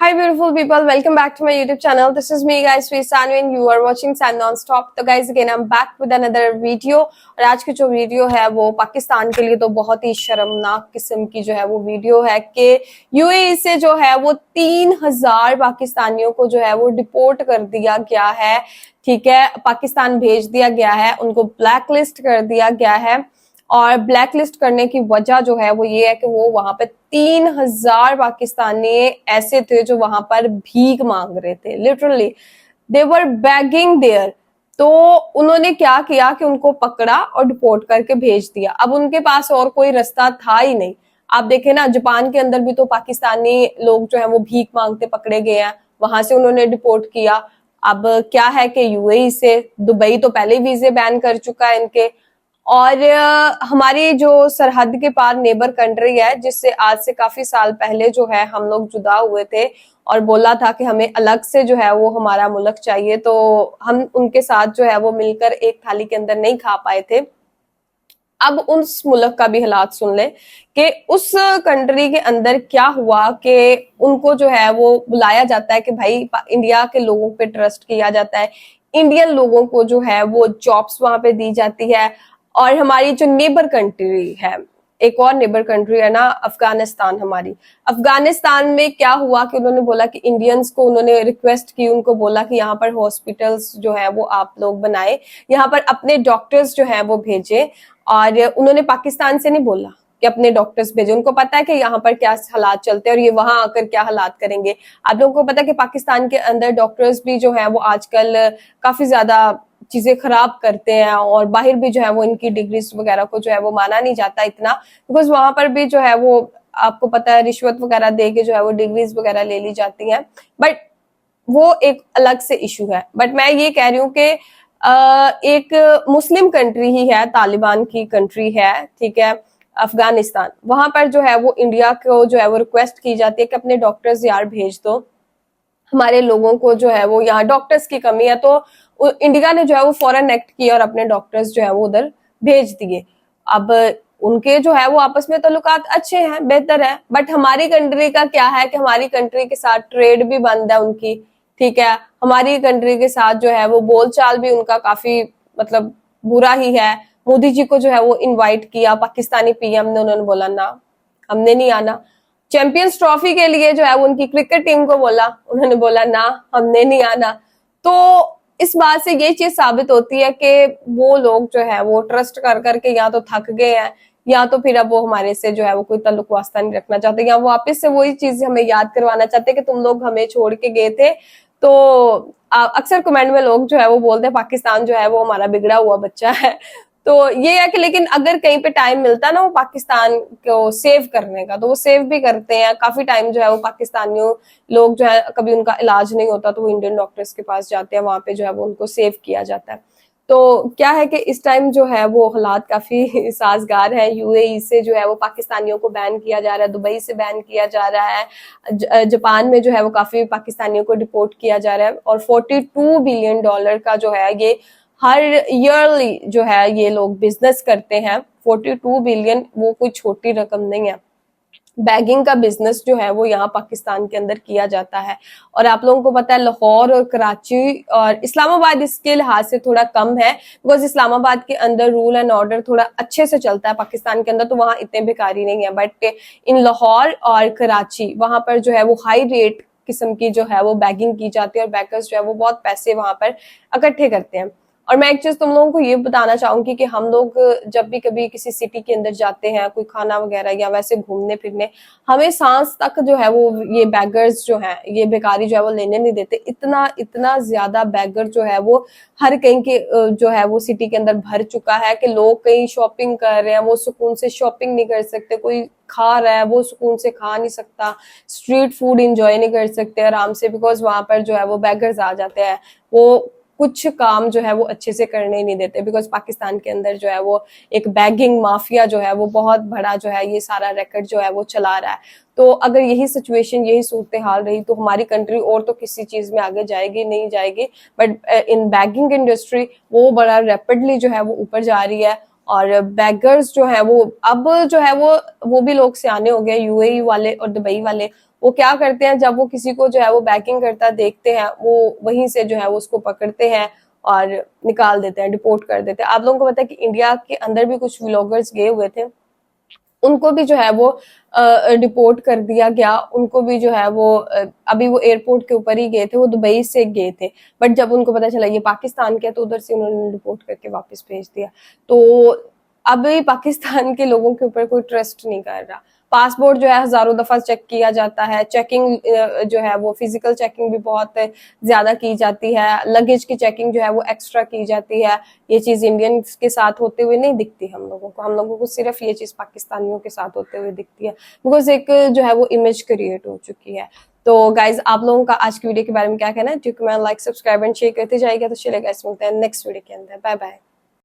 Hi beautiful people, welcome back to my YouTube channel. This is me guys, Sweet Sanvi and you are watching San Non-Stop. तो guys again I'm back with another video और आज की जो video है वो पाकिस्तान के लिए तो बहुत ही शर्मनाक किस्म की जो है वो वीडियो है कि यूएई से जो है वो 3000 पाकिस्तानियों को जो है वो डिपोर्ट कर दिया गया है। ठीक है, पाकिस्तान भेज दिया गया है, उनको ब्लैक लिस्ट कर दिया गया है और ब्लैक लिस्ट करने की वजह जो है वो ये है कि वो वहां पे 3000 पाकिस्तानी ऐसे थे जो वहां पर भीख मांग रहे थे। Literally they were begging there. तो उन्होंने क्या किया कि उनको पकड़ा और डिपोर्ट करके भेज दिया। अब उनके पास और कोई रास्ता था ही नहीं। आप देखें ना, जापान के अंदर भी तो पाकिस्तानी लोग जो है वो भीख मांगते पकड़े गए हैं, वहां से उन्होंने डिपोर्ट किया। अब क्या है कि यूएई से, दुबई तो पहले वीजे बैन कर चुका है इनके, और हमारी जो सरहद के पार नेबर कंट्री है जिससे आज से काफी साल पहले जो है हम लोग जुदा हुए थे और बोला था कि हमें अलग से जो है वो हमारा मुल्क चाहिए, तो हम उनके साथ जो है वो मिलकर एक थाली के अंदर नहीं खा पाए थे। अब उस मुल्क का भी हालात सुन ले कि उस कंट्री के अंदर क्या हुआ कि उनको जो है वो बुलाया जाता है कि भाई इंडिया के लोगों पे ट्रस्ट किया जाता है, इंडियन लोगों को जो है वो जॉब्स वहां पे दी जाती है। और हमारी जो नेबर कंट्री है, एक और नेबर कंट्री है ना अफगानिस्तान, हमारी अफगानिस्तान में क्या हुआ कि उन्होंने बोला कि इंडियंस को उन्होंने रिक्वेस्ट की, उनको बोला कि यहाँ पर हॉस्पिटल्स जो है वो आप लोग बनाए, यहाँ पर अपने डॉक्टर्स जो है वो भेजे। और उन्होंने पाकिस्तान से नहीं बोला कि अपने डॉक्टर्स भेजे, उनको पता है कि यहाँ पर क्या हालात चलते हैं और ये वहां आकर क्या हालात करेंगे। आप लोगों को पता है कि पाकिस्तान के अंदर डॉक्टर्स भी जो है वो आजकल काफी ज्यादा चीजें खराब करते हैं और बाहर भी जो है वो इनकी डिग्रीज वगैरह को जो है वो माना नहीं जाता इतना, बिकॉज वहां पर भी जो है वो आपको पता है रिश्वत वगैरह दे के जो है वो डिग्रीज वगैरह ले ली जाती हैं। बट वो एक अलग से इशू है। बट मैं ये कह रही हूँ कि एक मुस्लिम कंट्री ही है, तालिबान की कंट्री है, ठीक है, अफगानिस्तान, वहां पर जो है वो इंडिया को जो है वो रिक्वेस्ट की जाती है कि अपने डॉक्टर्स यार भेज दो, हमारे लोगों को जो है वो यहाँ डॉक्टर्स की कमी है। तो इंडिया ने जो है वो फॉरेन एक्ट किया और अपने डॉक्टर्स जो है वो उधर भेज दिए। अब उनके जो है वो आपस में ताल्लुकात अच्छे हैं, बेहतर है, बट हमारी कंट्री का क्या है कि हमारी कंट्री के साथ ट्रेड भी बंद है उनकी। ठीक है, हमारी कंट्री के साथ जो है वो बोलचाल भी उनका काफी मतलब बुरा ही है। मोदी जी को जो है वो इन्वाइट किया पाकिस्तानी पीएम ने, उन्होंने बोला ना, हमने नहीं आना। चैंपियंस ट्रॉफी के लिए जो है वो उनकी क्रिकेट टीम को बोला, उन्होंने बोला ना, हमने नहीं आना। तो इस बात से ये चीज साबित होती है कि वो लोग जो है वो ट्रस्ट कर करके या तो थक गए हैं या तो फिर अब वो हमारे से जो है वो कोई ताल्लुक वास्ता नहीं रखना चाहते, या वो वापस से वही चीज हमें याद करवाना चाहते कि तुम लोग हमें छोड़ के गए थे। तो अक्सर कमेंट में लोग जो है वो बोलते हैं पाकिस्तान जो है वो हमारा बिगड़ा हुआ बच्चा है। तो ये है कि लेकिन अगर कहीं पे टाइम मिलता ना वो पाकिस्तान को सेव करने का, तो वो सेव भी करते हैं। काफी टाइम जो है वो पाकिस्तानियों लोग जो है कभी उनका इलाज नहीं होता तो वो इंडियन डॉक्टर्स के पास जाते हैं, वहां पे जो है वो उनको सेव किया जाता है। तो क्या है कि इस टाइम जो है वो हालात काफी साजगार है। यूएई से जो है वो पाकिस्तानियों को बैन किया जा रहा है, दुबई से बैन किया जा रहा है, जापान में जो है वो काफी पाकिस्तानियों को डिपोर्ट किया जा रहा है और $42 बिलियन का जो है ये हर ईयरली जो है ये लोग बिजनेस करते हैं। 42 बिलियन वो कोई छोटी रकम नहीं है। बैगिंग का बिजनेस जो है वो यहाँ पाकिस्तान के अंदर किया जाता है। और आप लोगों को पता है लाहौर और कराची और इस्लामाबाद इसके लिहाज से थोड़ा कम है, बिकॉज इस्लामाबाद के अंदर रूल एंड ऑर्डर थोड़ा अच्छे से चलता है, पाकिस्तान के अंदर तो वहां इतने भिखारी नहीं है। बट इन लाहौर और कराची वहां पर जो है वो हाई रेट किस्म की जो है वो बैगिंग की जाती है और बैगर्स जो है वो बहुत पैसे वहां पर इकट्ठे करते हैं। और मैं एक चीज तुम लोगों को ये बताना चाहूंगी कि हम लोग जब भी कभी किसी सिटी के अंदर जाते हैं कोई खाना वगैरह या वैसे घूमने फिरने, हमें सांस तक जो है वो ये बैगर्स जो है ये बेकारी जो है वो लेने नहीं देते। इतना इतना ज्यादा बैगर जो है वो हर कहीं के जो है वो सिटी के अंदर भर चुका है कि लोग कहीं शॉपिंग कर रहे हैं, वो सुकून से शॉपिंग नहीं कर सकते, कोई खा रहा है वो सुकून से खा नहीं सकता, स्ट्रीट फूड इंजॉय नहीं कर सकते आराम से, बिकॉज वहां पर जो है वो बैगर्स आ जाते हैं। वो कुछ काम जो है वो अच्छे से करने ही नहीं देते, बिकॉज पाकिस्तान के अंदर जो है वो एक बैगिंग माफिया जो है वो बहुत बड़ा जो है ये सारा रैकेट जो है वो चला रहा है। तो अगर यही सिचुएशन, यही सूरत हाल रही तो हमारी कंट्री और तो किसी चीज में आगे जाएगी नहीं जाएगी, बट इन बैगिंग इंडस्ट्री वो बड़ा रैपिडली जो है वो ऊपर जा रही है। और बैगर्स जो है वो अब जो है वो भी लोग सियाने हो गए, यूएई वाले और दुबई वाले, वो क्या करते हैं, जब वो किसी को जो है वो बैकिंग करता देखते हैं, वो वहीं से जो है वो उसको पकड़ते हैं और निकाल देते हैं, डिपोर्ट कर देते हैं। आप लोगों को पता है कि इंडिया के अंदर भी कुछ व्लॉगर्स गए हुए थे, उनको भी जो है वो डिपोर्ट कर दिया गया। उनको भी जो है वो अभी वो एयरपोर्ट के ऊपर ही गए थे, वो दुबई से गए थे, बट जब उनको पता चला ये पाकिस्तान के, तो उधर से उन्होंने डिपोर्ट करके वापस भेज दिया। तो अभी पाकिस्तान के लोगों के ऊपर कोई ट्रस्ट नहीं कर रहा। पासपोर्ट जो है हजारों दफा चेक किया जाता है, चेकिंग जो है वो फिजिकल चेकिंग भी बहुत ज्यादा की जाती है, लगेज की चेकिंग जो है वो एक्स्ट्रा की जाती है। ये चीज इंडियन के साथ होते हुए नहीं दिखती हम लोगों को सिर्फ ये चीज पाकिस्तानियों के साथ होते हुए दिखती है, बिकॉज एक जो है वो इमेज क्रिएट हो चुकी है। तो गाइज आप लोगों का आज की वीडियो के बारे में क्या कहना है? मैं लाइक सब्सक्राइब एंड शेयर करते जाएगा। तो चलेगा, मिलते हैं नेक्स्ट वीडियो के अंदर। Bye bye.